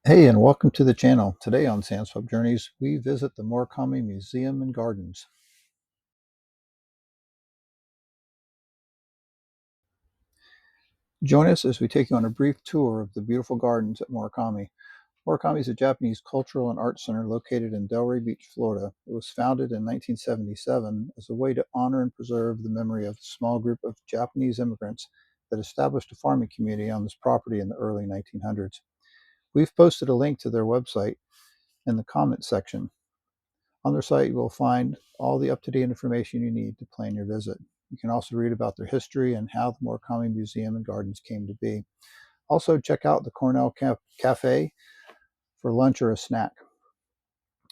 Hey, and welcome to the channel. Today on Sandswap Journeys, we visit the Morikami Museum and Gardens. Join us as we take you on a brief tour of the beautiful gardens at Morikami. Morikami is a Japanese cultural and art center located in Delray Beach, Florida. It was founded in 1977 as a way to honor and preserve the memory of a small group of Japanese immigrants that established a farming community on this property in the early 1900s. We've posted a link to their website in the comments section. On their site, you will find all the up-to-date information you need to plan your visit. You can also read about their history and how the Morikami Museum and Gardens came to be. Also, check out the Cornell Cafe for lunch or a snack.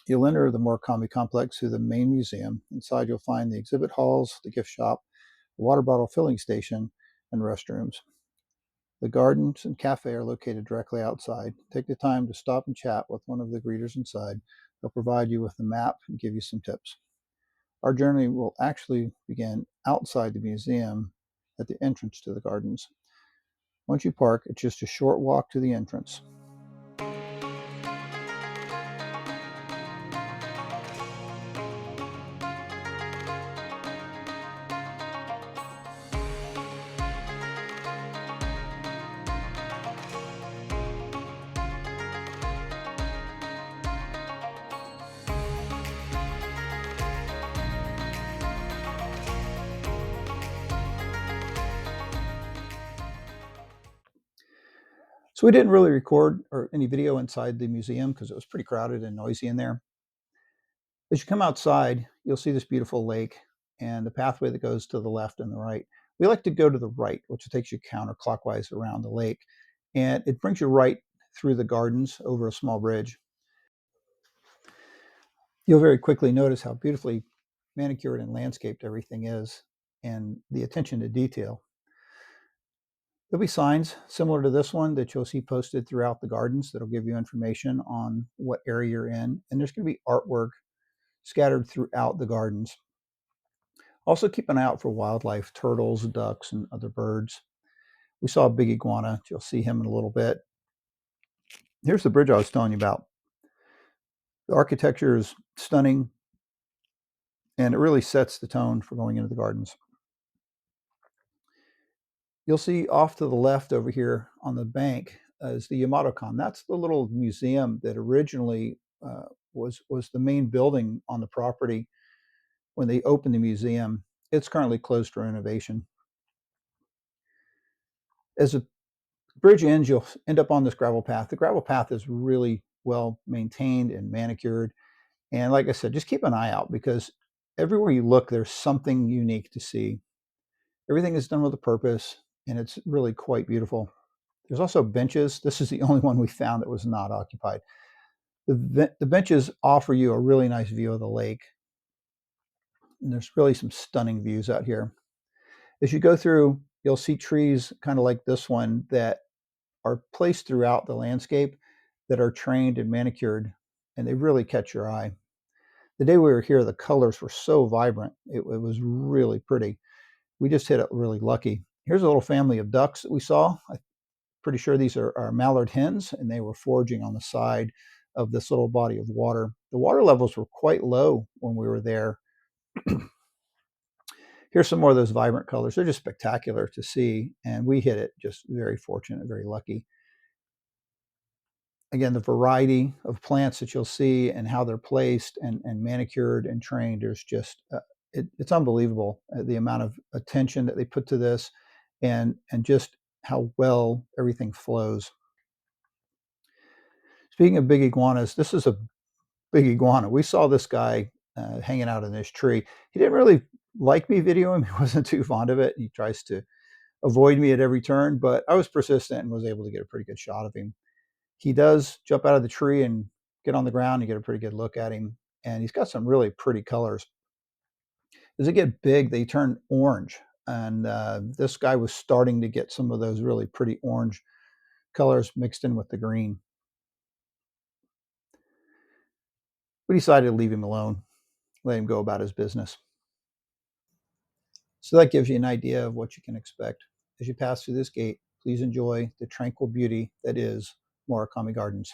You'll enter the Morikami complex through the main museum. Inside, you'll find the exhibit halls, the gift shop, the water bottle filling station, and restrooms. The gardens and cafe are located directly outside. Take the time to stop and chat with one of the greeters inside. They'll provide you with a map and give you some tips. Our journey will actually begin outside the museum at the entrance to the gardens. Once you park, it's just a short walk to the entrance. So we didn't really record or any video inside the museum because it was pretty crowded and noisy in there. As you come outside, you'll see this beautiful lake and the pathway that goes to the left and the right. We like to go to the right, which takes you counterclockwise around the lake, and it brings you right through the gardens over a small bridge. You'll very quickly notice how beautifully manicured and landscaped everything is and the attention to detail. There'll be signs similar to this one that you'll see posted throughout the gardens that'll give you information on what area you're in. And there's going to be artwork scattered throughout the gardens. Also keep an eye out for wildlife, turtles, ducks, and other birds. We saw a big iguana. You'll see him in a little bit. Here's the bridge I was telling you about. The architecture is stunning, and it really sets the tone for going into the gardens. You'll see off to the left over here on the bank is the Yamato-kan. That's the little museum that originally was the main building on the property when they opened the museum. It's currently closed for renovation. As the bridge ends, you'll end up on this gravel path. The gravel path is really well maintained and manicured. And like I said, just keep an eye out because everywhere you look, there's something unique to see. Everything is done with a purpose, and it's really quite beautiful. There's also benches. This is the only one we found that was not occupied. The benches offer you a really nice view of the lake. And there's really some stunning views out here. As you go through, you'll see trees kind of like this one that are placed throughout the landscape that are trained and manicured, and they really catch your eye. The day we were here, the colors were so vibrant. It was really pretty. We just hit it really lucky. Here's a little family of ducks that we saw. I'm pretty sure these are mallard hens, and they were foraging on the side of this little body of water. The water levels were quite low when we were there. Here's some more of those vibrant colors. They're just spectacular to see, and we hit it just very fortunate, very lucky. Again, the variety of plants that you'll see and how they're placed and manicured and trained, there's just, it's unbelievable the amount of attention that they put to this and just how well everything flows. Speaking of big iguanas, this is a big iguana. We saw this guy hanging out in this tree. He didn't really like me videoing him. He wasn't too fond of it. He tries to avoid me at every turn, but I was persistent and was able to get a pretty good shot of him. He does jump out of the tree and get on the ground and get a pretty good look at him. And he's got some really pretty colors. As they get big, they turn orange. And this guy was starting to get some of those really pretty orange colors mixed in with the green. We decided to leave him alone, let him go about his business. So that gives you an idea of what you can expect. As you pass through this gate, please enjoy the tranquil beauty that is Morikami Gardens.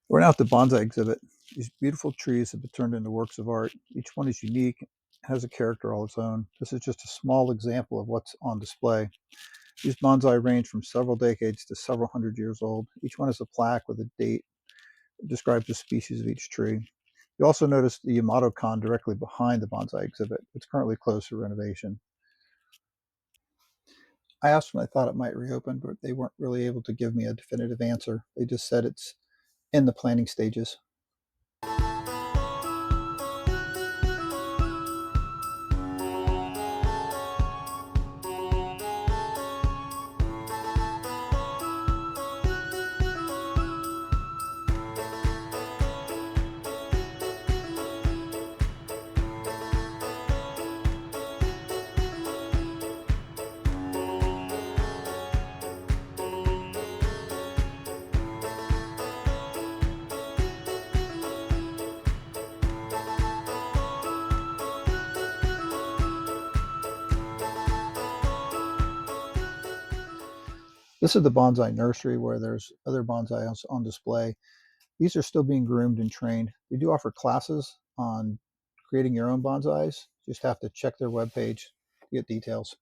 We're now at the bonsai exhibit. These beautiful trees have been turned into works of art. Each one is unique, has a character all its own. This is just a small example of what's on display. These bonsai range from several decades to several hundred years old. Each one has a plaque with a date that describes the species of each tree. You also notice the Yamato Kan directly behind the bonsai exhibit. It's currently closed for renovation. I asked when I thought it might reopen, but they weren't really able to give me a definitive answer. They just said it's in the planning stages. This is the bonsai nursery where there's other bonsai on display. These are still being groomed and trained. They do offer classes on creating your own bonsais. Just have to check their webpage to get details.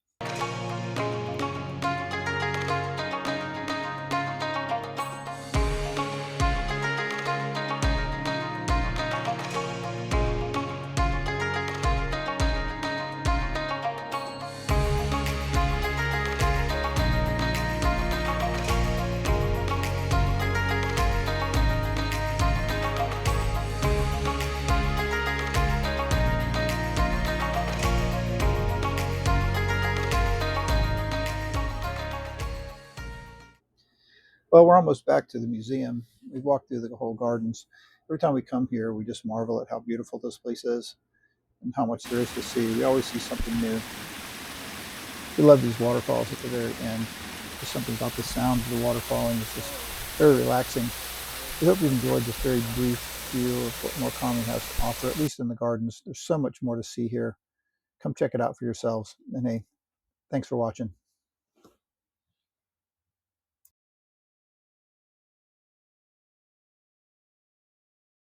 Well, we're almost back to the museum. We've walked through the whole gardens. Every time we come here, we just marvel at how beautiful this place is and how much there is to see. We always see something new. We love these waterfalls at the very end. There's something about the sound of the water falling. It's just very relaxing. We hope you've enjoyed this very brief view of what Morikami has to offer, at least in the gardens. There's so much more to see here. Come check it out for yourselves. And hey, thanks for watching.